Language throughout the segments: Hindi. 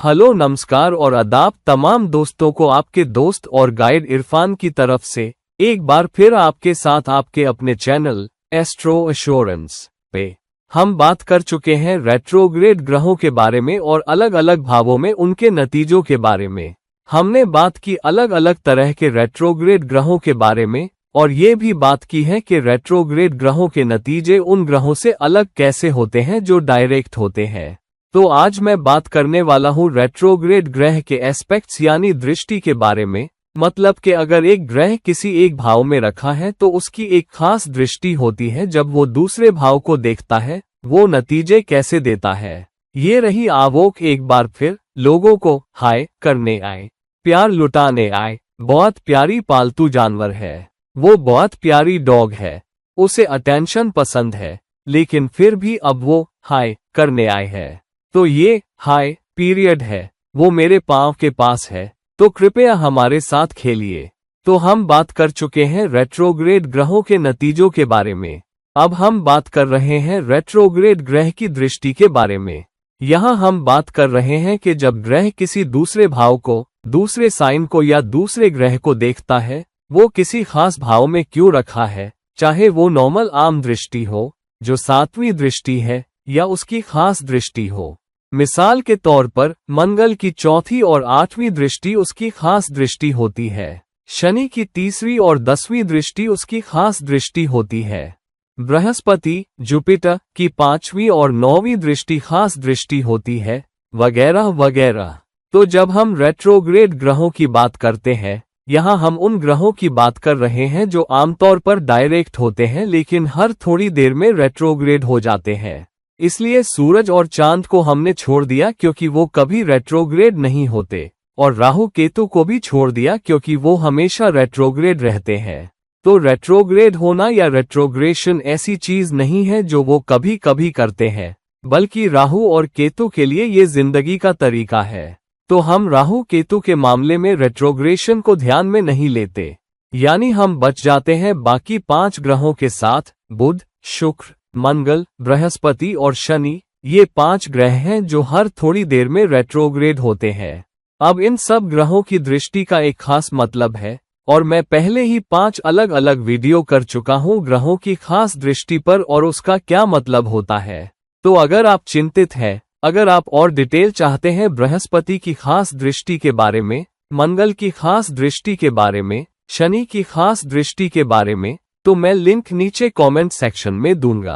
हेलो नमस्कार और आदाब तमाम दोस्तों को आपके दोस्त और गाइड इरफान की तरफ से एक बार फिर आपके साथ आपके अपने चैनल एस्ट्रो एश्योरेंस पे हम बात कर चुके हैं रेट्रोग्रेड ग्रहों के बारे में और अलग अलग भावों में उनके नतीजों के बारे में। हमने बात की अलग अलग तरह के रेट्रोग्रेड ग्रहों के बारे में और ये भी बात की है कि रेट्रोग्रेड ग्रहों के नतीजे उन ग्रहों से अलग कैसे होते हैं जो डायरेक्ट होते हैं। तो आज मैं बात करने वाला हूँ रेट्रोग्रेड ग्रह के एस्पेक्ट्स यानी दृष्टि के बारे में। मतलब कि अगर एक ग्रह किसी एक भाव में रखा है तो उसकी एक खास दृष्टि होती है, जब वो दूसरे भाव को देखता है वो नतीजे कैसे देता है। ये रही आवोक एक बार फिर लोगों को हाय करने आए, प्यार लुटाने आए। बहुत प्यारी पालतू जानवर है, वो बहुत प्यारी डॉग है, उसे अटेंशन पसंद है, लेकिन फिर भी अब वो हाय करने आए है। तो ये हाय पीरियड है, वो मेरे पांव के पास है, तो कृपया हमारे साथ खेलिए। तो हम बात कर चुके हैं रेट्रोग्रेड ग्रहों के नतीजों के बारे में। अब हम बात कर रहे हैं रेट्रोग्रेड ग्रह की दृष्टि के बारे में। यहाँ हम बात कर रहे हैं कि जब ग्रह किसी दूसरे भाव को, दूसरे साइन को या दूसरे ग्रह को देखता है, वो किसी खास भाव में क्यों रखा है, चाहे वो नॉर्मल आम दृष्टि हो जो 7वीं दृष्टि है या उसकी खास दृष्टि हो। मिसाल के तौर पर मंगल की 4थी और 8वीं दृष्टि उसकी खास दृष्टि होती है। शनि की 3वीं और 10वीं दृष्टि उसकी खास दृष्टि होती है। बृहस्पति जुपिटर की 5वीं और 9वीं दृष्टि खास दृष्टि होती है, वगैरह वगैरह। तो जब हम रेट्रोग्रेड ग्रहों की बात करते हैं, यहाँ हम उन ग्रहों की बात कर रहे हैं जो आमतौर पर डायरेक्ट होते हैं लेकिन हर थोड़ी देर में रेट्रोग्रेड हो जाते हैं। इसलिए सूरज और चांद को हमने छोड़ दिया क्योंकि वो कभी रेट्रोग्रेड नहीं होते, और राहु केतु को भी छोड़ दिया क्योंकि वो हमेशा रेट्रोग्रेड रहते हैं। तो रेट्रोग्रेड होना या रेट्रोग्रेशन ऐसी चीज नहीं है जो वो कभी कभी करते हैं, बल्कि राहु और केतु के लिए ये जिंदगी का तरीका है। तो हम राहु केतु के मामले में रेट्रोग्रेशन को ध्यान में नहीं लेते, यानी हम बच जाते हैं बाकी 5 ग्रहों के साथ। बुध, शुक्र, मंगल, बृहस्पति और शनि, ये 5 ग्रह हैं जो हर थोड़ी देर में रेट्रोग्रेड होते हैं। अब इन सब ग्रहों की दृष्टि का एक खास मतलब है, और मैं पहले ही 5 अलग अलग वीडियो कर चुका हूं ग्रहों की खास दृष्टि पर और उसका क्या मतलब होता है। तो अगर आप चिंतित हैं, अगर आप और डिटेल चाहते हैं बृहस्पति की खास दृष्टि के बारे में, मंगल की खास दृष्टि के बारे में, शनि की खास दृष्टि के बारे में, तो मैं लिंक नीचे कमेंट सेक्शन में दूंगा,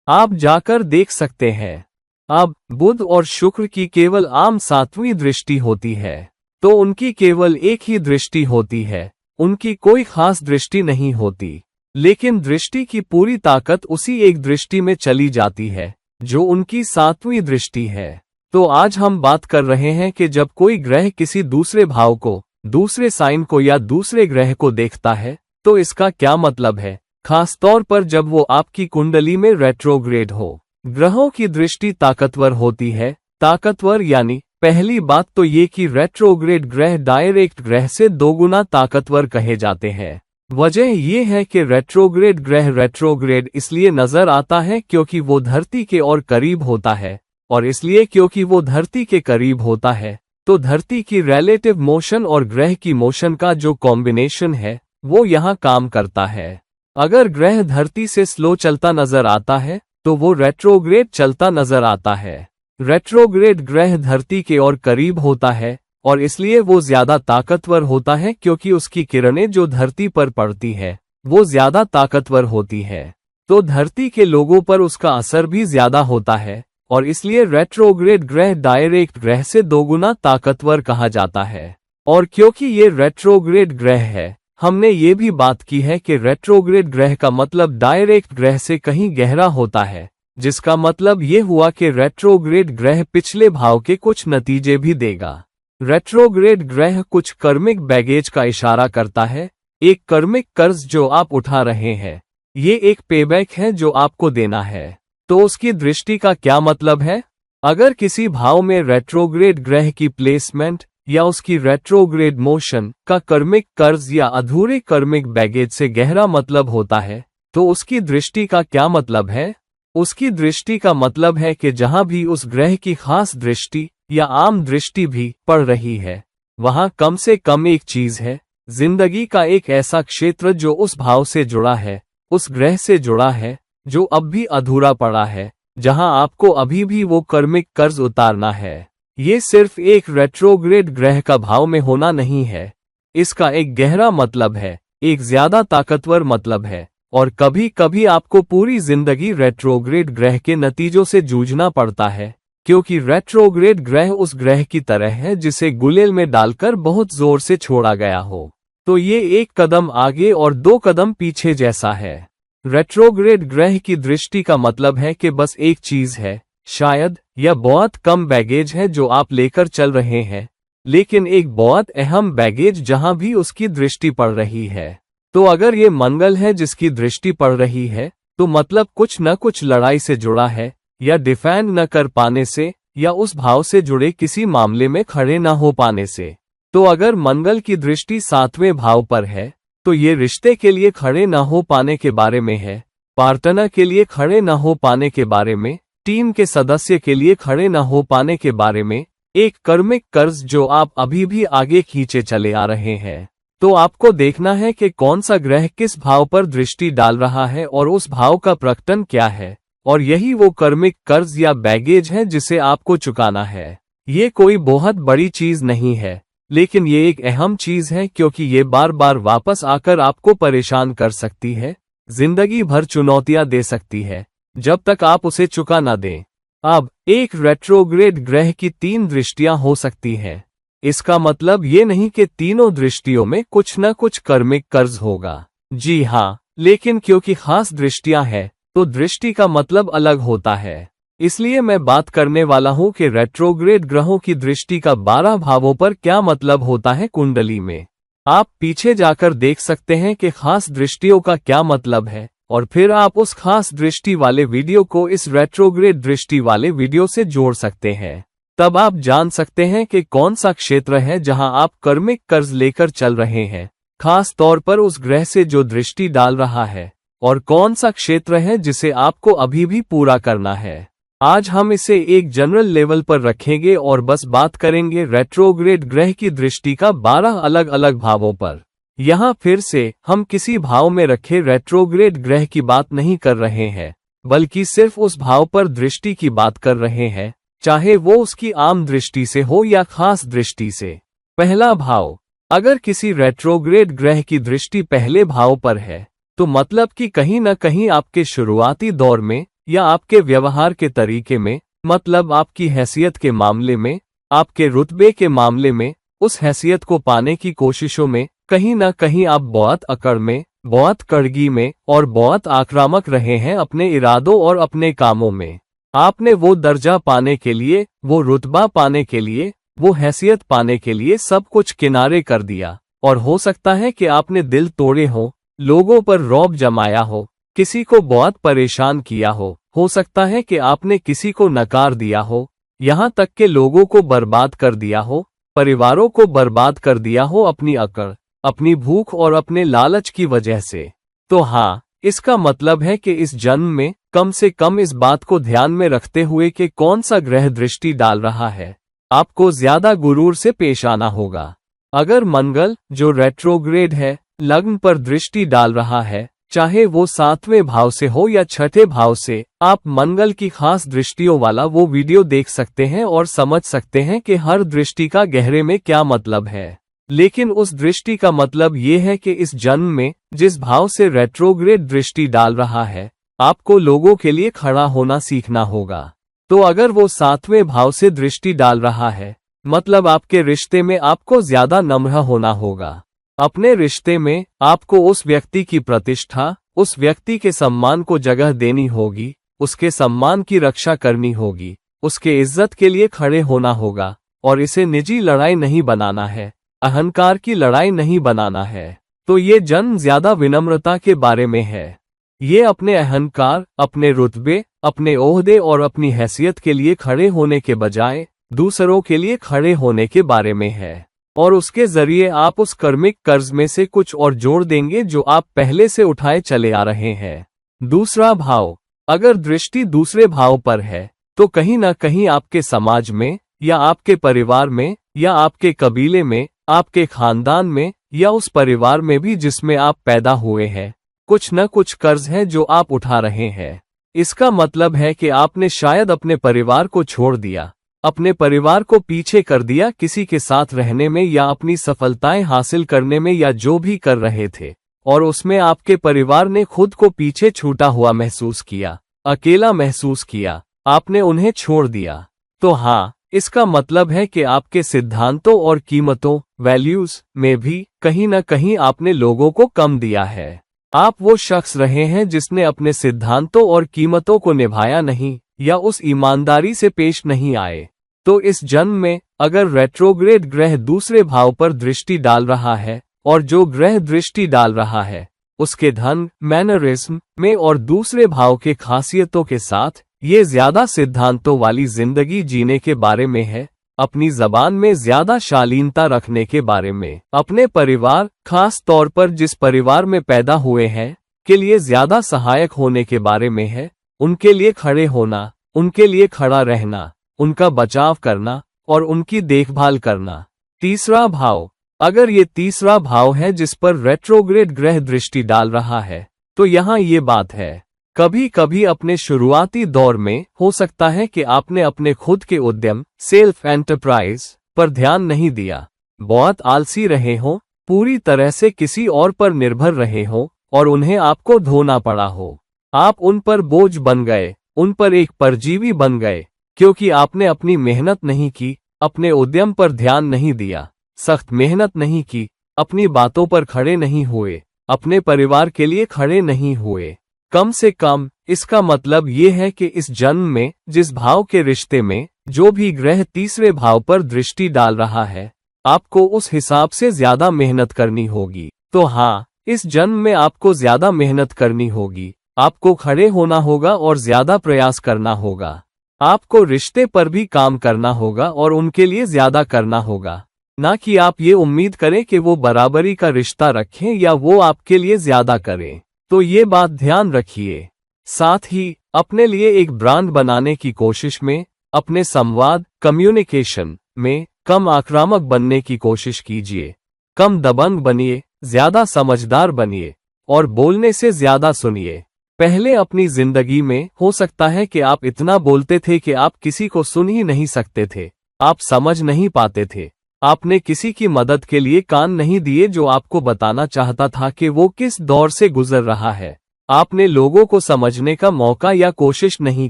आप जाकर देख सकते हैं। अब बुध और शुक्र की केवल आम 7वीं दृष्टि होती है, तो उनकी केवल एक ही दृष्टि होती है, उनकी कोई खास दृष्टि नहीं होती, लेकिन दृष्टि की पूरी ताकत उसी एक दृष्टि में चली जाती है जो उनकी 7वीं दृष्टि है। तो आज हम बात कर रहे हैं कि जब कोई ग्रह किसी दूसरे भाव को, दूसरे साइन को या दूसरे ग्रह को देखता है तो इसका क्या मतलब है, खास तौर पर जब वो आपकी कुंडली में रेट्रोग्रेड हो। ग्रहों की दृष्टि ताकतवर होती है। ताकतवर यानी पहली बात तो ये कि रेट्रोग्रेड ग्रह डायरेक्ट ग्रह से 2 गुना ताकतवर कहे जाते हैं। वजह ये है कि रेट्रोग्रेड ग्रह रेट्रोग्रेड इसलिए नजर आता है क्योंकि वो धरती के और करीब होता है, और इसलिए क्योंकि वो धरती के करीब होता है तो धरती की रिलेटिव मोशन और ग्रह की मोशन का जो कॉम्बिनेशन है वो यहाँ काम करता है। अगर ग्रह धरती से स्लो चलता नजर आता है तो वो रेट्रोग्रेड चलता नजर आता है। रेट्रोग्रेड ग्रह धरती के और करीब होता है और इसलिए वो ज्यादा ताकतवर होता है क्योंकि उसकी किरणें जो धरती पर पड़ती है वो ज्यादा ताकतवर होती है, तो धरती के लोगों पर उसका असर भी ज्यादा होता है, और इसलिए रेट्रोग्रेड ग्रह डायरेक्ट ग्रह से 2 गुना ताकतवर कहा जाता है। और क्योंकि ये रेट्रोग्रेड ग्रह है, हमने ये भी बात की है कि रेट्रोग्रेड ग्रह का मतलब डायरेक्ट ग्रह से कहीं गहरा होता है, जिसका मतलब ये हुआ कि रेट्रोग्रेड ग्रह पिछले भाव के कुछ नतीजे भी देगा। रेट्रोग्रेड ग्रह कुछ कर्मिक बैगेज का इशारा करता है, एक कर्मिक कर्ज जो आप उठा रहे हैं, ये एक पेबैक है जो आपको देना है। तो उसकी दृष्टि का क्या मतलब है? अगर किसी भाव में रेट्रोग्रेड ग्रह की प्लेसमेंट या उसकी रेट्रोग्रेड मोशन का कर्मिक कर्ज या अधूरे कर्मिक बैगेज से गहरा मतलब होता है, तो उसकी दृष्टि का क्या मतलब है? उसकी दृष्टि का मतलब है कि जहां भी उस ग्रह की खास दृष्टि या आम दृष्टि भी पड़ रही है, वहां कम से कम एक चीज है, जिंदगी का एक ऐसा क्षेत्र जो उस भाव से जुड़ा है, उस ग्रह से जुड़ा है, जो अब भी अधूरा पड़ा है, जहां आपको अभी भी वो कर्मिक कर्ज उतारना है। ये सिर्फ एक रेट्रोग्रेड ग्रह का भाव में होना नहीं है, इसका एक गहरा मतलब है, एक ज्यादा ताकतवर मतलब है, और कभी कभी आपको पूरी जिंदगी रेट्रोग्रेड ग्रह के नतीजों से जूझना पड़ता है, क्योंकि रेट्रोग्रेड ग्रह उस ग्रह की तरह है जिसे गुलेल में डालकर बहुत जोर से छोड़ा गया हो। तो ये एक कदम आगे और दो कदम पीछे जैसा है। रेट्रोग्रेड ग्रह की दृष्टि का मतलब है कि बस एक चीज है, शायद या बहुत कम बैगेज है जो आप लेकर चल रहे हैं, लेकिन एक बहुत अहम बैगेज जहां भी उसकी दृष्टि पड़ रही है। तो अगर ये मंगल है जिसकी दृष्टि पड़ रही है, तो मतलब कुछ न कुछ लड़ाई से जुड़ा है, या डिफेंड न कर पाने से, या उस भाव से जुड़े किसी मामले में खड़े न हो पाने से। तो अगर मंगल की दृष्टि 7वें भाव पर है, तो ये रिश्ते के लिए खड़े न हो पाने के बारे में है, पार्टनर के लिए खड़े न हो पाने के बारे में, टीम के सदस्य के लिए खड़े न हो पाने के बारे में, एक कर्मिक कर्ज जो आप अभी भी आगे खींचे चले आ रहे हैं। तो आपको देखना है कि कौन सा ग्रह किस भाव पर दृष्टि डाल रहा है और उस भाव का प्रकटन क्या है, और यही वो कर्मिक कर्ज या बैगेज है जिसे आपको चुकाना है। ये कोई बहुत बड़ी चीज नहीं है, लेकिन ये एक अहम चीज है, क्योंकि ये बार बार वापस आकर आपको परेशान कर सकती है, जिंदगी भर चुनौतियां दे सकती है, जब तक आप उसे चुका ना दें। अब एक रेट्रोग्रेड ग्रह की 3 दृष्टियां हो सकती हैं। इसका मतलब ये नहीं कि तीनों दृष्टियों में कुछ न कुछ कर्मिक कर्ज होगा। जी हाँ, लेकिन क्योंकि खास दृष्टियां हैं, तो दृष्टि का मतलब अलग होता है। इसलिए मैं बात करने वाला हूं कि रेट्रोग्रेड ग्रहों की दृष्टि का 12 भावों पर क्या मतलब होता है कुंडली में। आप पीछे जाकर देख सकते हैं कि खास दृष्टियों का क्या मतलब है, और फिर आप उस खास दृष्टि वाले वीडियो को इस रेट्रोग्रेड दृष्टि वाले वीडियो से जोड़ सकते हैं। तब आप जान सकते हैं कि कौन सा क्षेत्र है जहां आप कर्मिक कर्ज लेकर चल रहे हैं, खास तौर पर उस ग्रह से जो दृष्टि डाल रहा है, और कौन सा क्षेत्र है जिसे आपको अभी भी पूरा करना है। आज हम इसे एक जनरल लेवल पर रखेंगे और बस बात करेंगे रेट्रोग्रेड ग्रह की दृष्टि का 12 अलग अलग भावों पर। यहाँ फिर से हम किसी भाव में रखे रेट्रोग्रेड ग्रह की बात नहीं कर रहे हैं, बल्कि सिर्फ उस भाव पर दृष्टि की बात कर रहे हैं, चाहे वो उसकी आम दृष्टि से हो या खास दृष्टि से। पहला भाव, अगर किसी रेट्रोग्रेड ग्रह की दृष्टि पहले भाव पर है, तो मतलब कि कहीं न कहीं आपके शुरुआती दौर में या आपके व्यवहार के तरीके में, मतलब आपकी हैसियत के मामले में, आपके रुतबे के मामले में, उस हैसियत को पाने की कोशिशों में कहीं न कहीं आप बहुत अकड़ में, बहुत कड़गी में और बहुत आक्रामक रहे हैं अपने इरादों और अपने कामों में। आपने वो दर्जा पाने के लिए, वो रुतबा पाने के लिए, वो हैसियत पाने के लिए सब कुछ किनारे कर दिया, और हो सकता है कि आपने दिल तोड़े हो, लोगों पर रौब जमाया हो, किसी को बहुत परेशान किया हो सकता है कि आपने किसी को नकार दिया हो, यहाँ तक के लोगों को बर्बाद कर दिया हो, परिवारों को बर्बाद कर दिया हो अपनी अकड़, अपनी भूख और अपने लालच की वजह से। तो हाँ, इसका मतलब है कि इस जन्म में कम से कम इस बात को ध्यान में रखते हुए कि कौन सा ग्रह दृष्टि डाल रहा है, आपको ज्यादा गुरूर से पेश आना होगा। अगर मंगल, जो रेट्रोग्रेड है, लग्न पर दृष्टि डाल रहा है, चाहे वो 7वें भाव से हो या 6ठे भाव से, आप मंगल की खास दृष्टियों वाला वो वीडियो देख सकते हैं और समझ सकते हैं कि हर दृष्टि का गहरे में क्या मतलब है। लेकिन उस दृष्टि का मतलब ये है कि इस जन्म में जिस भाव से रेट्रोग्रेड दृष्टि डाल रहा है, आपको लोगों के लिए खड़ा होना सीखना होगा। तो अगर वो 7वें भाव से दृष्टि डाल रहा है, मतलब आपके रिश्ते में आपको ज्यादा नम्र होना होगा। अपने रिश्ते में आपको उस व्यक्ति की प्रतिष्ठा, उस व्यक्ति के सम्मान को जगह देनी होगी, उसके सम्मान की रक्षा करनी होगी, उसके इज्जत के लिए खड़े होना होगा, और इसे निजी लड़ाई नहीं बनाना है, अहंकार की लड़ाई नहीं बनाना है। तो ये जन्म ज्यादा विनम्रता के बारे में है। ये अपने अहंकार, अपने रुतबे, अपने ओहदे और अपनी हैसियत के लिए खड़े होने के बजाय दूसरों के लिए खड़े होने के बारे में है, और उसके जरिए आप उस कर्मिक कर्ज में से कुछ और जोड़ देंगे जो आप पहले से उठाए चले आ रहे हैं। दूसरा भाव, अगर दृष्टि दूसरे भाव पर है तो कहीं ना कहीं आपके समाज में या आपके परिवार में या आपके कबीले में, आपके खानदान में या उस परिवार में भी जिसमें आप पैदा हुए हैं, कुछ न कुछ कर्ज है जो आप उठा रहे हैं। इसका मतलब है कि आपने शायद अपने परिवार को छोड़ दिया, अपने परिवार को पीछे कर दिया किसी के साथ रहने में या अपनी सफलताएं हासिल करने में या जो भी कर रहे थे, और उसमें आपके परिवार ने खुद को पीछे छूटा हुआ महसूस किया, अकेला महसूस किया, आपने उन्हें छोड़ दिया। तो हाँ, इसका मतलब है कि आपके सिद्धांतों और कीमतों, वैल्यूज में भी कहीं न कहीं आपने लोगों को कम दिया है। आप वो शख्स रहे हैं जिसने अपने सिद्धांतों और कीमतों को निभाया नहीं या उस ईमानदारी से पेश नहीं आए। तो इस जन्म में अगर रेट्रोग्रेड ग्रह दूसरे भाव पर दृष्टि डाल रहा है और जो ग्रह दृष्टि डाल रहा है उसके धन, मैनरिज्म में और दूसरे भाव के खासियतों के साथ ये ज्यादा सिद्धांतों वाली जिंदगी जीने के बारे में है, अपनी जबान में ज्यादा शालीनता रखने के बारे में, अपने परिवार, खास तौर पर जिस परिवार में पैदा हुए हैं, के लिए ज्यादा सहायक होने के बारे में है, उनके लिए खड़े होना, उनके लिए खड़ा रहना, उनका बचाव करना और उनकी देखभाल करना। तीसरा भाव, अगर ये तीसरा भाव है जिस पर रेट्रोग्रेड ग्रह दृष्टि डाल रहा है, तो यहाँ ये बात है, कभी कभी अपने शुरुआती दौर में हो सकता है कि आपने अपने खुद के उद्यम, सेल्फ एंटरप्राइज पर ध्यान नहीं दिया, बहुत आलसी रहे हो, पूरी तरह से किसी और पर निर्भर रहे हो और उन्हें आपको धोना पड़ा हो। आप उन पर बोझ बन गए, उन पर एक परजीवी बन गए, क्योंकि आपने अपनी मेहनत नहीं की, अपने उद्यम पर ध्यान नहीं दिया, सख्त मेहनत नहीं की, अपनी बातों पर खड़े नहीं हुए, अपने परिवार के लिए खड़े नहीं हुए। कम से कम इसका मतलब ये है कि इस जन्म में जिस भाव के रिश्ते में जो भी ग्रह तीसरे भाव पर दृष्टि डाल रहा है, आपको उस हिसाब से ज्यादा मेहनत करनी होगी। तो हाँ, इस जन्म में आपको ज्यादा मेहनत करनी होगी, आपको खड़े होना होगा और ज्यादा प्रयास करना होगा। आपको रिश्ते पर भी काम करना होगा और उनके लिए ज्यादा करना होगा, ना कि आप ये उम्मीद करें कि वो बराबरी का रिश्ता रखें या वो आपके लिए ज्यादा करें। तो ये बात ध्यान रखिए। साथ ही अपने लिए एक ब्रांड बनाने की कोशिश में, अपने संवाद, कम्युनिकेशन में कम आक्रामक बनने की कोशिश कीजिए, कम दबंग बनिए, ज्यादा समझदार बनिए और बोलने से ज्यादा सुनिए। पहले अपनी जिंदगी में हो सकता है कि आप इतना बोलते थे कि आप किसी को सुन ही नहीं सकते थे, आप समझ नहीं पाते थे, आपने किसी की मदद के लिए कान नहीं दिए जो आपको बताना चाहता था कि वो किस दौर से गुजर रहा है, आपने लोगों को समझने का मौका या कोशिश नहीं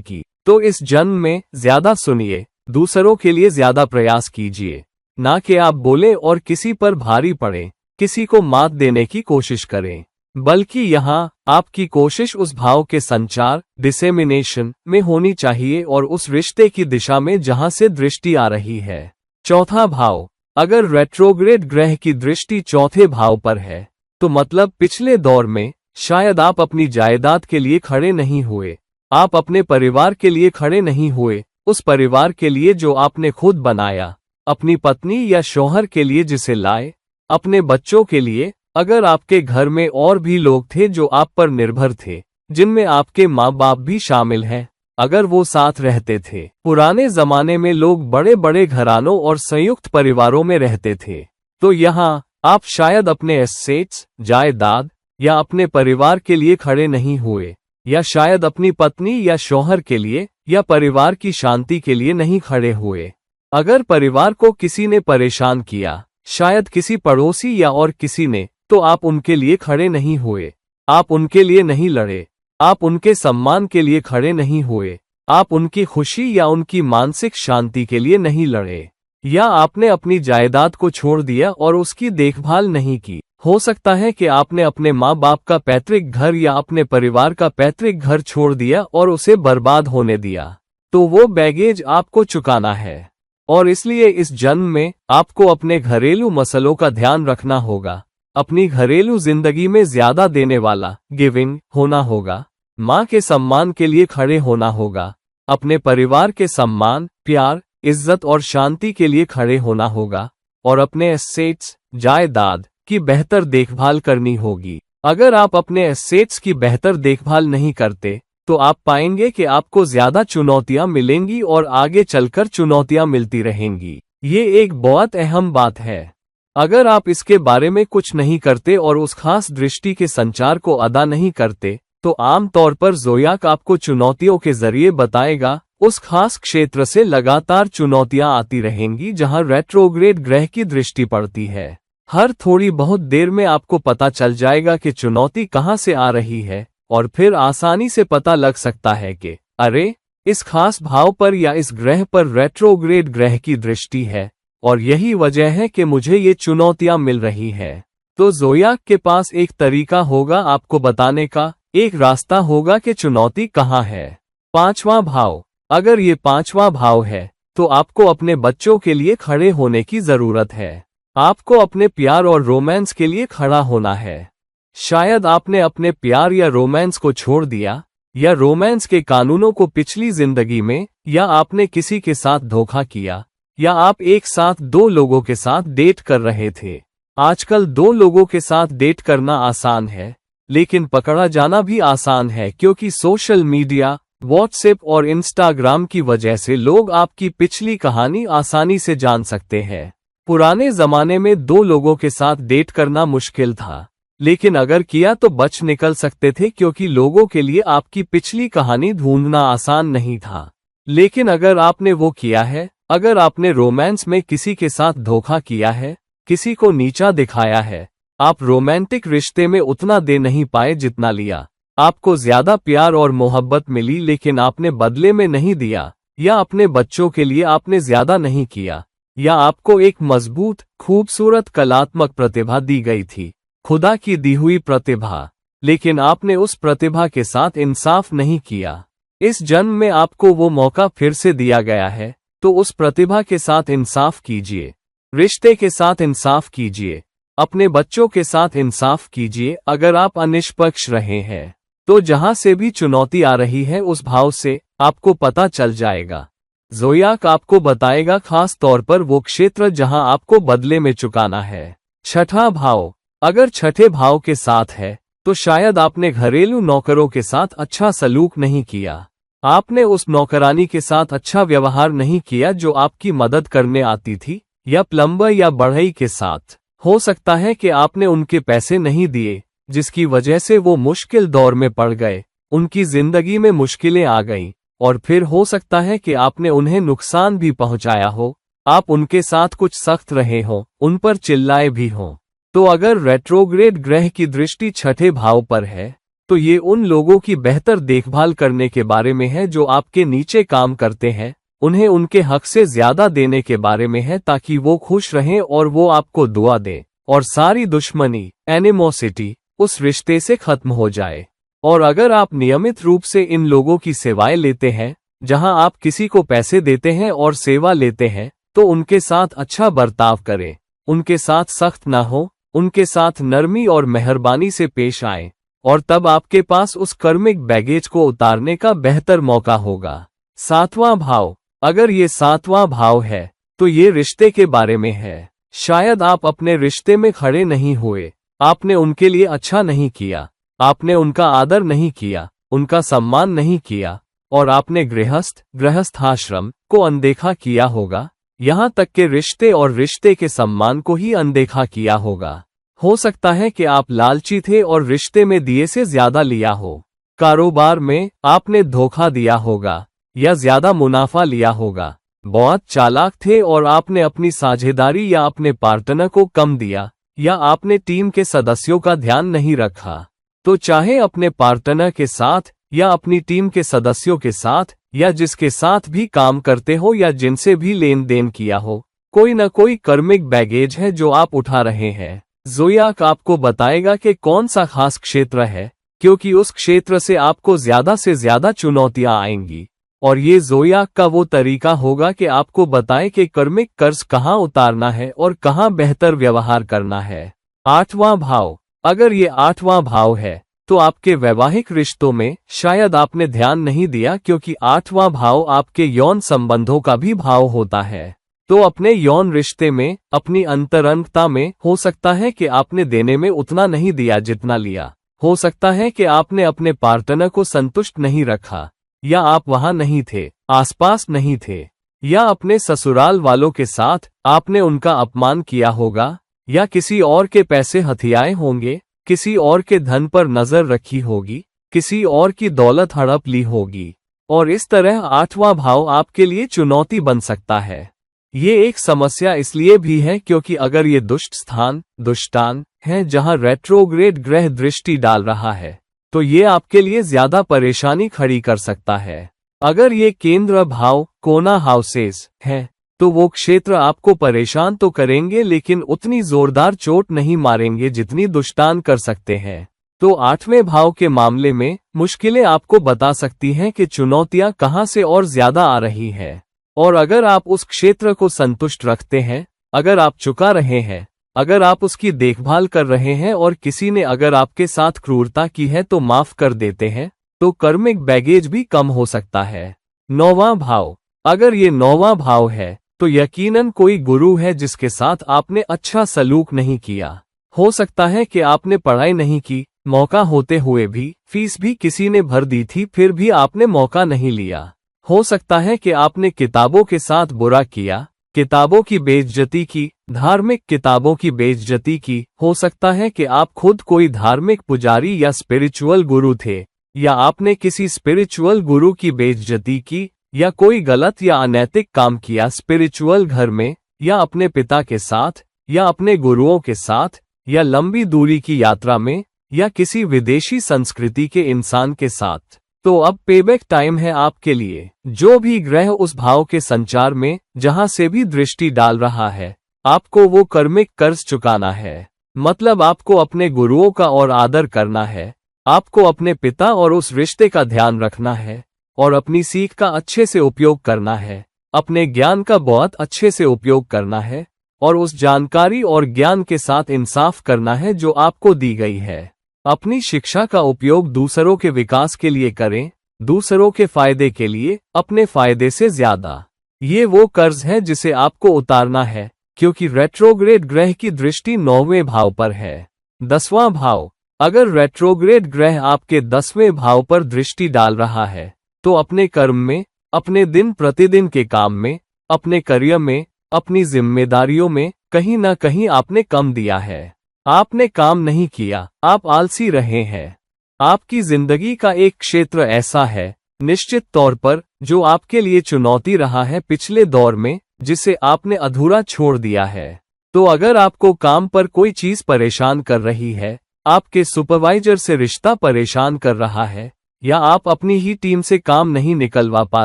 की। तो इस जन्म में ज्यादा सुनिए, दूसरों के लिए ज्यादा प्रयास कीजिए, ना कि आप बोले और किसी पर भारी पड़े, किसी को मात देने की कोशिश करें, बल्कि यहाँ आपकी कोशिश उस भाव के संचार, डिसेमिनेशन में होनी चाहिए और उस रिश्ते की दिशा में जहां से दृष्टि आ रही है। चौथा भाव, अगर रेट्रोग्रेड ग्रह की दृष्टि चौथे भाव पर है, तो मतलब पिछले दौर में शायद आप अपनी जायदाद के लिए खड़े नहीं हुए, आप अपने परिवार के लिए खड़े नहीं हुए, उस परिवार के लिए जो आपने खुद बनाया, अपनी पत्नी या शौहर के लिए जिसे लाए, अपने बच्चों के लिए, अगर आपके घर में और भी लोग थे जो आप पर निर्भर थे, जिनमें आपके माँ बाप भी शामिल हैं, अगर वो साथ रहते थे। पुराने जमाने में लोग बड़े बड़े घरानों और संयुक्त परिवारों में रहते थे, तो यहाँ आप शायद अपने एसेट्स, जायदाद या अपने परिवार के लिए खड़े नहीं हुए, या शायद अपनी पत्नी या शौहर के लिए या परिवार की शांति के लिए नहीं खड़े हुए। अगर परिवार को किसी ने परेशान किया, शायद किसी पड़ोसी या और किसी ने, तो आप उनके लिए खड़े नहीं हुए, आप उनके लिए नहीं लड़े, आप उनके सम्मान के लिए खड़े नहीं हुए, आप उनकी खुशी या उनकी मानसिक शांति के लिए नहीं लड़े, या आपने अपनी जायदाद को छोड़ दिया और उसकी देखभाल नहीं की। हो सकता है कि आपने अपने माँ बाप का पैतृक घर या अपने परिवार का पैतृक घर छोड़ दिया और उसे बर्बाद होने दिया, तो वो बैगेज आपको चुकाना है। और इसलिए इस जन्म में आपको अपने घरेलू मसलों का ध्यान रखना होगा, अपनी घरेलू जिंदगी में ज्यादा देने वाला, गिविंग होना होगा, माँ के सम्मान के लिए खड़े होना होगा, अपने परिवार के सम्मान, प्यार, इज्जत और शांति के लिए खड़े होना होगा और अपने एसेट्स, जायदाद की बेहतर देखभाल करनी होगी। अगर आप अपने एसेट्स की बेहतर देखभाल नहीं करते, तो आप पाएंगे कि आपको ज्यादा चुनौतियां मिलेंगी और आगे चलकर चुनौतियां मिलती रहेंगी। ये एक बहुत अहम बात है। अगर आप इसके बारे में कुछ नहीं करते और उस खास दृष्टि के संचार को अदा नहीं करते, तो आम तौर पर ज़ोयाक आपको चुनौतियों के जरिए बताएगा उस खास क्षेत्र से लगातार चुनौतियां आती रहेंगी जहां रेट्रोग्रेड ग्रह की दृष्टि पड़ती है। हर थोड़ी बहुत देर में आपको पता चल जाएगा कि चुनौती कहां से आ रही है और फिर आसानी से पता लग सकता है कि अरे, इस खास भाव पर या इस ग्रह पर रेट्रोग्रेड ग्रह की दृष्टि है और यही वजह है कि मुझे ये चुनौतियां मिल रही है। तो ज़ोयाक के पास एक तरीका होगा आपको बताने का, एक रास्ता होगा कि चुनौती कहाँ है। 5वां भाव। अगर ये 5वां भाव है तो आपको अपने बच्चों के लिए खड़े होने की जरूरत है। आपको अपने प्यार और रोमांस के लिए खड़ा होना है। शायद आपने अपने प्यार या रोमांस को छोड़ दिया, या रोमांस के कानूनों को पिछली जिंदगी में, या आपने किसी के साथ धोखा किया, या आप एक साथ 2 लोगों के साथ डेट कर रहे थे। आजकल 2 लोगों के साथ डेट करना आसान है, लेकिन पकड़ा जाना भी आसान है क्योंकि सोशल मीडिया, व्हाट्सएप और इंस्टाग्राम की वजह से लोग आपकी पिछली कहानी आसानी से जान सकते हैं। पुराने जमाने में 2 लोगों के साथ डेट करना मुश्किल था, लेकिन अगर किया तो बच निकल सकते थे क्योंकि लोगों के लिए आपकी पिछली कहानी ढूंढना आसान नहीं था। लेकिन अगर आपने वो किया है, अगर आपने रोमांस में किसी के साथ धोखा किया है, किसी को नीचा दिखाया है, आप रोमांटिक रिश्ते में उतना दे नहीं पाए जितना लिया, आपको ज्यादा प्यार और मोहब्बत मिली लेकिन आपने बदले में नहीं दिया, या अपने बच्चों के लिए आपने ज्यादा नहीं किया, या आपको एक मजबूत, खूबसूरत कलात्मक प्रतिभा दी गई थी, खुदा की दी हुई प्रतिभा, लेकिन आपने उस प्रतिभा के साथ इंसाफ नहीं किया। इस जन्म में आपको वो मौका फिर से दिया गया है, तो उस प्रतिभा के साथ इंसाफ कीजिए, रिश्ते के साथ इंसाफ कीजिए, अपने बच्चों के साथ इंसाफ कीजिए। अगर आप अनिष्पक्ष रहे हैं तो जहां से भी चुनौती आ रही है उस भाव से आपको पता चल जाएगा। ज़ोयाक आपको बताएगा खास तौर पर वो क्षेत्र जहां आपको बदले में चुकाना है। 6ठा भाव। अगर 6ठे भाव के साथ है तो शायद आपने घरेलू नौकरों के साथ अच्छा सलूक नहीं किया, आपने उस नौकरानी के साथ अच्छा व्यवहार नहीं किया जो आपकी मदद करने आती थी, या प्लम्बर या बढ़ई के साथ। हो सकता है कि आपने उनके पैसे नहीं दिए, जिसकी वजह से वो मुश्किल दौर में पड़ गए, उनकी जिंदगी में मुश्किलें आ गईं, और फिर हो सकता है कि आपने उन्हें नुकसान भी पहुंचाया हो, आप उनके साथ कुछ सख्त रहे हो, उन पर चिल्लाए भी हों। तो अगर रेट्रोग्रेड ग्रह की दृष्टि 6ठे भाव पर है, तो ये उन लोगों की बेहतर देखभाल करने के बारे में है जो आपके नीचे काम करते हैं, उन्हें उनके हक से ज्यादा देने के बारे में है ताकि वो खुश रहें और वो आपको दुआ दें, और सारी दुश्मनी, एनिमोसिटी उस रिश्ते से खत्म हो जाए। और अगर आप नियमित रूप से इन लोगों की सेवाएं लेते हैं, जहां आप किसी को पैसे देते हैं और सेवा लेते हैं, तो उनके साथ अच्छा बर्ताव करें, उनके साथ सख्त ना हो, उनके साथ नरमी और मेहरबानी से पेश आएं, और तब आपके पास उस कर्मिक बैगेज को उतारने का बेहतर मौका होगा। 7वां भाव। अगर ये 7वां भाव है तो ये रिश्ते के बारे में है। शायद आप अपने रिश्ते में खड़े नहीं हुए, आपने उनके लिए अच्छा नहीं किया, आपने उनका आदर नहीं किया, उनका सम्मान नहीं किया, और आपने गृहस्थाश्रम को अनदेखा किया होगा, यहाँ तक कि रिश्ते और रिश्ते के सम्मान को ही अनदेखा किया होगा। हो सकता है कि आप लालची थे और रिश्ते में दिए से ज्यादा लिया हो। कारोबार में आपने धोखा दिया होगा या ज्यादा मुनाफा लिया होगा। बहुत चालाक थे और आपने अपनी साझेदारी या अपने पार्टनर को कम दिया, या आपने टीम के सदस्यों का ध्यान नहीं रखा। तो चाहे अपने पार्टनर के साथ या अपनी टीम के सदस्यों के साथ या जिसके साथ भी काम करते हो या जिनसे भी लेन देन किया हो, कोई न कोई कर्मिक बैगेज है जो आप उठा रहे हैं। ज़ोयाक आपको बताएगा कि कौन सा खास क्षेत्र है, क्योंकि उस क्षेत्र से आपको ज्यादा से ज्यादा चुनौतियां आएंगी, और ये ज़ोयाक का वो तरीका होगा कि आपको बताए कि कर्मिक कर्ज कहाँ उतारना है और कहाँ बेहतर व्यवहार करना है। 8वां भाव। अगर ये 8वां भाव है तो आपके वैवाहिक रिश्तों में शायद आपने ध्यान नहीं दिया, क्योंकि 8वां भाव आपके यौन संबंधों का भी भाव होता है। तो अपने यौन रिश्ते में, अपनी अंतरंगता में हो सकता है कि आपने देने में उतना नहीं दिया जितना लिया, हो सकता है कि आपने अपने पार्टनर को संतुष्ट नहीं रखा, या आप वहां नहीं थे, आसपास नहीं थे, या अपने ससुराल वालों के साथ आपने उनका अपमान किया होगा, या किसी और के पैसे हथियाए होंगे, किसी और के धन पर नजर रखी होगी, किसी और की दौलत हड़प ली होगी। और इस तरह 8वां भाव आपके लिए चुनौती बन सकता है। ये एक समस्या इसलिए भी है क्योंकि अगर ये दुष्ट स्थान, दुष्टान है जहां रेट्रोग्रेड ग्रह दृष्टि डाल रहा है, तो ये आपके लिए ज्यादा परेशानी खड़ी कर सकता है। अगर ये केंद्र भाव, कोना हाउसेस है, तो वो क्षेत्र आपको परेशान तो करेंगे लेकिन उतनी जोरदार चोट नहीं मारेंगे जितनी दुष्टान कर सकते हैं। तो 8वें भाव के मामले में मुश्किलें आपको बता सकती हैं कि चुनौतियां कहां से और ज्यादा आ रही है। और अगर आप उस क्षेत्र को संतुष्ट रखते हैं, अगर आप चुका रहे हैं, अगर आप उसकी देखभाल कर रहे हैं और किसी ने अगर आपके साथ क्रूरता की है तो माफ कर देते हैं, तो कर्मिक बैगेज भी कम हो सकता है। 9वां भाव, अगर ये 9वां भाव है तो यकीनन कोई गुरु है जिसके साथ आपने अच्छा सलूक नहीं किया। हो सकता है कि आपने पढ़ाई नहीं की, मौका होते हुए भी, फीस भी किसी ने भर दी थी फिर भी आपने मौका नहीं लिया। हो सकता है कि आपने किताबों के साथ बुरा किया, किताबों की बेइज्जती की, धार्मिक किताबों की बेइज्जती की। हो सकता है कि आप खुद कोई धार्मिक पुजारी या स्पिरिचुअल गुरु थे, या आपने किसी स्पिरिचुअल गुरु की बेइज्जती की, या कोई गलत या अनैतिक काम किया स्पिरिचुअल घर में, या अपने पिता के साथ, या अपने गुरुओं के साथ, या लंबी दूरी की यात्रा में, या किसी विदेशी संस्कृति के इंसान के साथ। तो अब पेबैक टाइम है आपके लिए। जो भी ग्रह उस भाव के संचार में जहां से भी दृष्टि डाल रहा है, आपको वो कर्मिक कर्ज चुकाना है। मतलब आपको अपने गुरुओं का और आदर करना है, आपको अपने पिता और उस रिश्ते का ध्यान रखना है, और अपनी सीख का अच्छे से उपयोग करना है, अपने ज्ञान का बहुत अच्छे से उपयोग करना है, और उस जानकारी और ज्ञान के साथ इंसाफ करना है जो आपको दी गई है। अपनी शिक्षा का उपयोग दूसरों के विकास के लिए करें, दूसरों के फायदे के लिए, अपने फायदे से ज्यादा। ये वो कर्ज है जिसे आपको उतारना है, क्योंकि रेट्रोग्रेड ग्रह की दृष्टि 9वें भाव पर है। 10वां भाव, अगर रेट्रोग्रेड ग्रह आपके 10वें भाव पर दृष्टि डाल रहा है, तो अपने कर्म में, अपने दिन प्रतिदिन के काम में, अपने करियर में, अपनी जिम्मेदारियों में कहीं ना कहीं आपने कम दिया है। आपने काम नहीं किया, आप आलसी रहे हैं। आपकी जिंदगी का एक क्षेत्र ऐसा है, निश्चित तौर पर, जो आपके लिए चुनौती रहा है पिछले दौर में, जिसे आपने अधूरा छोड़ दिया है। तो अगर आपको काम पर कोई चीज परेशान कर रही है, आपके सुपरवाइजर से रिश्ता परेशान कर रहा है, या आप अपनी ही टीम से काम नहीं निकलवा पा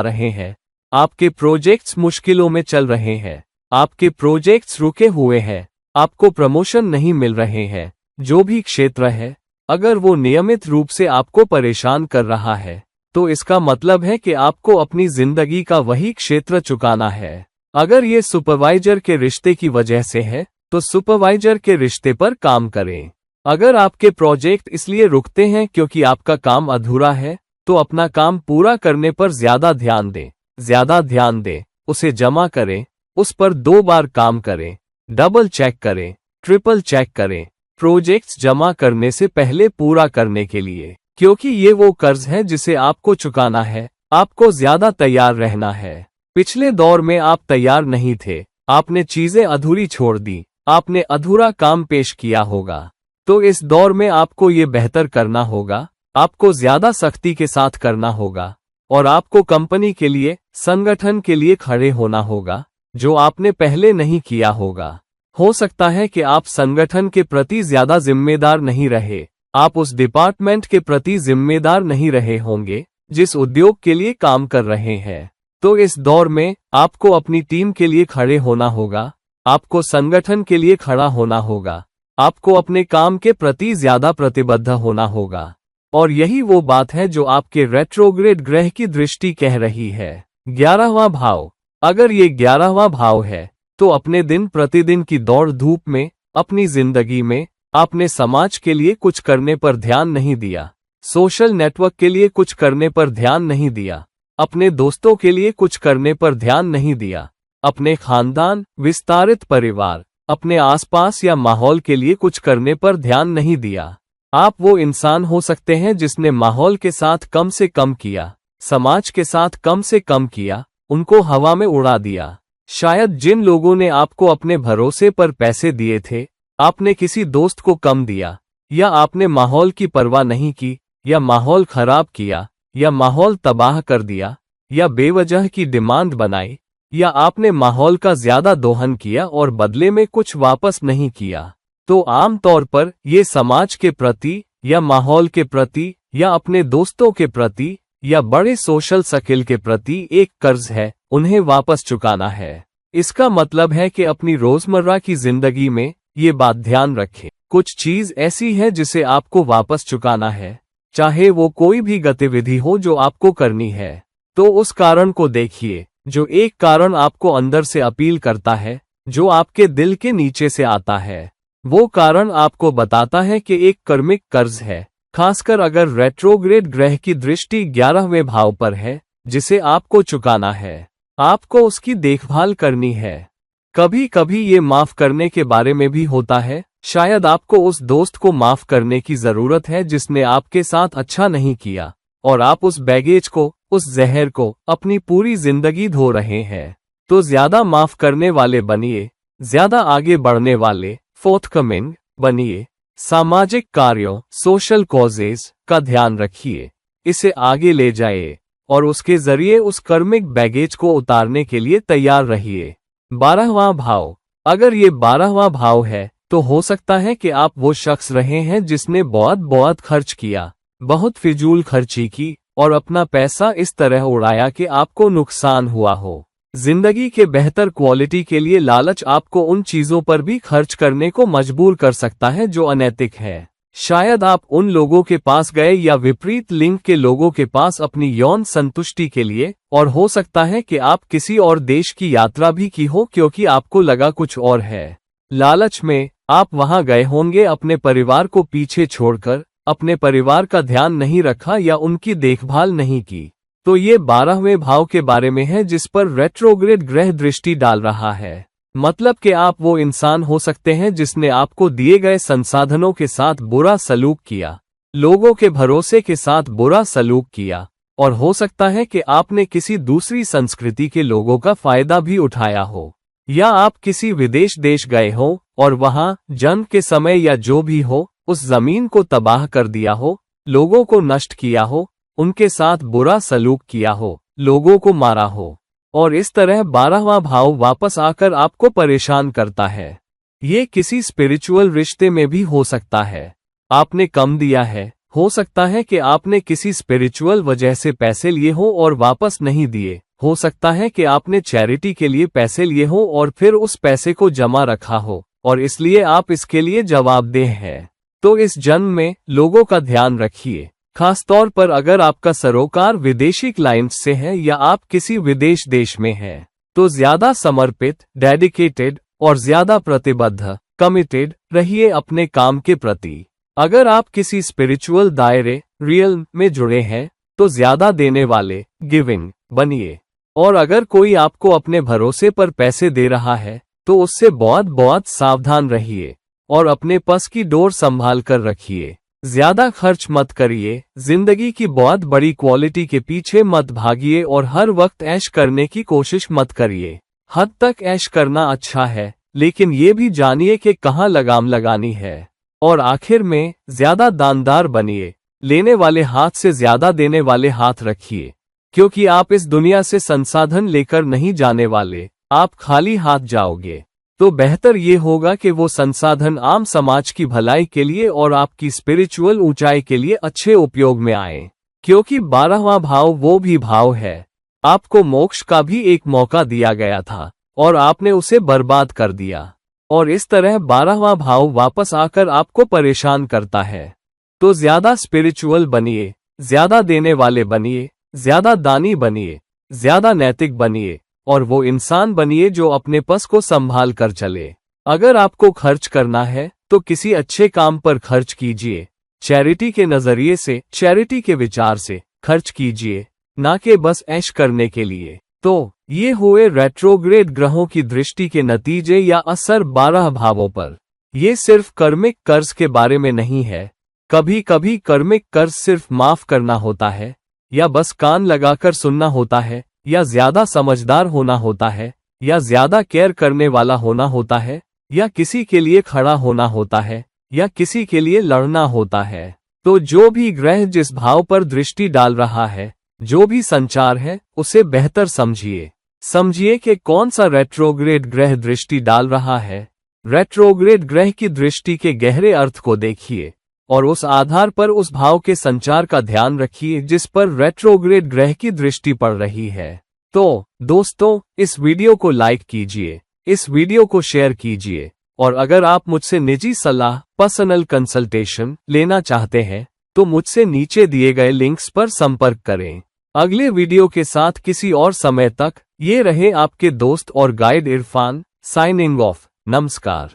रहे हैं, आपके प्रोजेक्ट्स मुश्किलों में चल रहे हैं, आपके प्रोजेक्ट्स रुके हुए हैं, आपको प्रमोशन नहीं मिल रहे हैं, जो भी क्षेत्र है, अगर वो नियमित रूप से आपको परेशान कर रहा है, तो इसका मतलब है कि आपको अपनी जिंदगी का वही क्षेत्र चुकाना है। अगर ये सुपरवाइजर के रिश्ते की वजह से है, तो सुपरवाइजर के रिश्ते पर काम करें। अगर आपके प्रोजेक्ट इसलिए रुकते हैं क्योंकि आपका काम अधूरा है, तो अपना काम पूरा करने पर ज्यादा ध्यान दें, उसे जमा करें, उस पर 2 बार काम करें, डबल चेक करें, ट्रिपल चेक करें, प्रोजेक्ट्स जमा करने से पहले पूरा करने के लिए, क्योंकि ये वो कर्ज है जिसे आपको चुकाना है। आपको ज्यादा तैयार रहना है। पिछले दौर में आप तैयार नहीं थे, आपने चीजें अधूरी छोड़ दी, आपने अधूरा काम पेश किया होगा। तो इस दौर में आपको ये बेहतर करना होगा, आपको ज्यादा सख्ती के साथ करना होगा, और आपको कंपनी के लिए, संगठन के लिए खड़े होना होगा, जो आपने पहले नहीं किया होगा। हो सकता है कि आप संगठन के प्रति ज्यादा जिम्मेदार नहीं रहे, आप उस डिपार्टमेंट के प्रति जिम्मेदार नहीं रहे होंगे जिस उद्योग के लिए काम कर रहे हैं। तो इस दौर में आपको अपनी टीम के लिए खड़े होना होगा, आपको संगठन के लिए खड़ा होना होगा, आपको अपने काम के प्रति ज्यादा प्रतिबद्ध होना होगा। और यही वो बात है जो आपके रेट्रोग्रेड ग्रह की दृष्टि कह रही है। 11वां भाव, अगर ये 11वां भाव है, तो अपने दिन प्रतिदिन की दौड़ धूप में, अपनी जिंदगी में, आपने समाज के लिए कुछ करने पर ध्यान नहीं दिया, सोशल नेटवर्क के लिए कुछ करने पर ध्यान नहीं दिया, अपने दोस्तों के लिए कुछ करने पर ध्यान नहीं दिया, अपने खानदान, विस्तारित परिवार, अपने आसपास या माहौल के लिए कुछ करने पर ध्यान नहीं दिया। आप वो इंसान हो सकते हैं जिसने माहौल के साथ कम से कम किया, समाज के साथ कम से कम किया, उनको हवा में उड़ा दिया। शायद जिन लोगों ने आपको अपने भरोसे पर पैसे दिए थे, आपने किसी दोस्त को कम दिया, या आपने माहौल की परवाह नहीं की, या माहौल खराब किया, या माहौल तबाह कर दिया, या बेवजह की डिमांड बनाई, या आपने माहौल का ज्यादा दोहन किया और बदले में कुछ वापस नहीं किया, तो आम तौर पर ये समाज के प्रति, या माहौल के प्रति, या अपने दोस्तों के प्रति, या बड़े सोशल सर्किल के प्रति एक कर्ज है, उन्हें वापस चुकाना है। इसका मतलब है कि अपनी रोजमर्रा की जिंदगी में ये बात ध्यान रखें, कुछ चीज ऐसी है जिसे आपको वापस चुकाना है, चाहे वो कोई भी गतिविधि हो जो आपको करनी है। तो उस कारण को देखिए, जो एक कारण आपको अंदर से अपील करता है, जो आपके दिल के नीचे से आता है। वो कारण आपको बताता है कि एक कर्मिक कर्ज है, खासकर अगर रेट्रोग्रेड ग्रह की दृष्टि 11वें भाव पर है, जिसे आपको चुकाना है। आपको उसकी देखभाल करनी है। कभी कभी ये माफ करने के बारे में भी होता है। शायद आपको उस दोस्त को माफ करने की जरूरत है जिसने आपके साथ अच्छा नहीं किया, और आप उस बैगेज को, उस जहर को अपनी पूरी जिंदगी धो रहे हैं। तो ज्यादा माफ करने वाले बनिए, ज्यादा आगे बढ़ने वाले, फोर्थकमिंग बनिए। सामाजिक कार्यों, सोशल कॉजेज का ध्यान रखिए, इसे आगे ले जाइए और उसके जरिए उस कर्मिक बैगेज को उतारने के लिए तैयार रहिए। 12वां भाव, अगर ये 12वां भाव है तो हो सकता है कि आप वो शख्स रहे हैं जिसने बहुत बहुत खर्च किया, बहुत फिजूल खर्ची की और अपना पैसा इस तरह उड़ाया कि आपको नुकसान हुआ हो। जिंदगी के बेहतर क्वालिटी के लिए लालच आपको उन चीजों पर भी खर्च करने को मजबूर कर सकता है जो अनैतिक है। शायद आप उन लोगों के पास गए या विपरीत लिंग के लोगों के पास अपनी यौन संतुष्टि के लिए, और हो सकता है कि आप किसी और देश की यात्रा भी की हो क्योंकि आपको लगा कुछ और है। लालच में आप वहां गए होंगे, अपने परिवार को पीछे छोड़कर अपने परिवार का ध्यान नहीं रखा या उनकी देखभाल नहीं की। तो ये 12वें भाव के बारे में है जिस पर रेट्रोग्रेड ग्रह दृष्टि डाल रहा है। मतलब कि आप वो इंसान हो सकते हैं जिसने आपको दिए गए संसाधनों के साथ बुरा सलूक किया, लोगों के भरोसे के साथ बुरा सलूक किया, और हो सकता है कि आपने किसी दूसरी संस्कृति के लोगों का फायदा भी उठाया हो, या आप किसी विदेश देश गए हो और वहां जंग के समय या जो भी हो उस जमीन को तबाह कर दिया हो, लोगों को नष्ट किया हो, उनके साथ बुरा सलूक किया हो, लोगों को मारा हो, और इस तरह 12वां भाव वापस आकर आपको परेशान करता है। ये किसी स्पिरिचुअल रिश्ते में भी हो सकता है। आपने कम दिया है, हो सकता है कि आपने किसी स्पिरिचुअल वजह से पैसे लिए हो और वापस नहीं दिए, हो सकता है कि आपने चैरिटी के लिए पैसे लिए हो और फिर उस पैसे को जमा रखा हो और इसलिए आप इसके लिए जवाबदेह हैं। तो इस जन्म में लोगों का ध्यान रखिए, खासतौर पर अगर आपका सरोकार विदेशी क्लाइंट्स से है या आप किसी विदेश देश में हैं, तो ज्यादा समर्पित, डेडिकेटेड और ज्यादा प्रतिबद्ध, कमिटेड रहिए अपने काम के प्रति। अगर आप किसी स्पिरिचुअल दायरे, रियल में जुड़े हैं, तो ज्यादा देने वाले, गिविंग बनिए। और अगर कोई आपको अपने भरोसे पर पैसे दे रहा है, तो उससे बहुत बहुत सावधान रहिए और अपने पर्स की डोर संभाल कर रखिए। ज्यादा खर्च मत करिए, जिंदगी की बहुत बड़ी क्वालिटी के पीछे मत भागिए और हर वक्त ऐश करने की कोशिश मत करिए। हद तक ऐश करना अच्छा है, लेकिन ये भी जानिए कि कहाँ लगाम लगानी है। और आखिर में ज्यादा दानदार बनिए, लेने वाले हाथ से ज्यादा देने वाले हाथ रखिए, क्योंकि आप इस दुनिया से संसाधन लेकर नहीं जाने वाले, आप खाली हाथ जाओगे। तो बेहतर ये होगा कि वो संसाधन आम समाज की भलाई के लिए और आपकी स्पिरिचुअल ऊंचाई के लिए अच्छे उपयोग में आए, क्योंकि 12वां भाव वो भी भाव है। आपको मोक्ष का भी एक मौका दिया गया था और आपने उसे बर्बाद कर दिया, और इस तरह 12वां भाव वापस आकर आपको परेशान करता है। तो ज्यादा स्पिरिचुअल बनिए, ज्यादा देने वाले बनिए, ज्यादा दानी बनिए, ज्यादा नैतिक बनिए, और वो इंसान बनिए जो अपने पर्स को संभाल कर चले। अगर आपको खर्च करना है तो किसी अच्छे काम पर खर्च कीजिए, चैरिटी के नजरिए से, चैरिटी के विचार से खर्च कीजिए, ना कि बस ऐश करने के लिए। तो ये हुए रेट्रोग्रेड ग्रहों की दृष्टि के नतीजे या असर 12 भावों पर। ये सिर्फ कर्मिक कर्ज के बारे में नहीं है, कभी कभी कर्मिक कर्ज सिर्फ माफ करना होता है, या बस कान लगाकर सुनना होता है, या ज्यादा समझदार होना होता है, या ज्यादा केयर करने वाला होना होता है, या किसी के लिए खड़ा होना होता है, या किसी के लिए लड़ना होता है। तो जो भी ग्रह जिस भाव पर दृष्टि डाल रहा है, जो भी संचार है, उसे बेहतर समझिए। समझिए कि कौन सा रेट्रोग्रेड ग्रह दृष्टि डाल रहा है। रेट्रोग्रेड ग्रह की दृष्टि के गहरे अर्थ को देखिए और उस आधार पर उस भाव के संचार का ध्यान रखिए जिस पर रेट्रोग्रेड ग्रह की दृष्टि पड़ रही है। तो दोस्तों, इस वीडियो को लाइक कीजिए, इस वीडियो को शेयर कीजिए, और अगर आप मुझसे निजी सलाह, पर्सनल कंसल्टेशन लेना चाहते हैं तो मुझसे नीचे दिए गए लिंक्स पर संपर्क करें। अगले वीडियो के साथ किसी और समय तक ये रहे आपके दोस्त और गाइड इरफान, साइनिंग ऑफ। नमस्कार।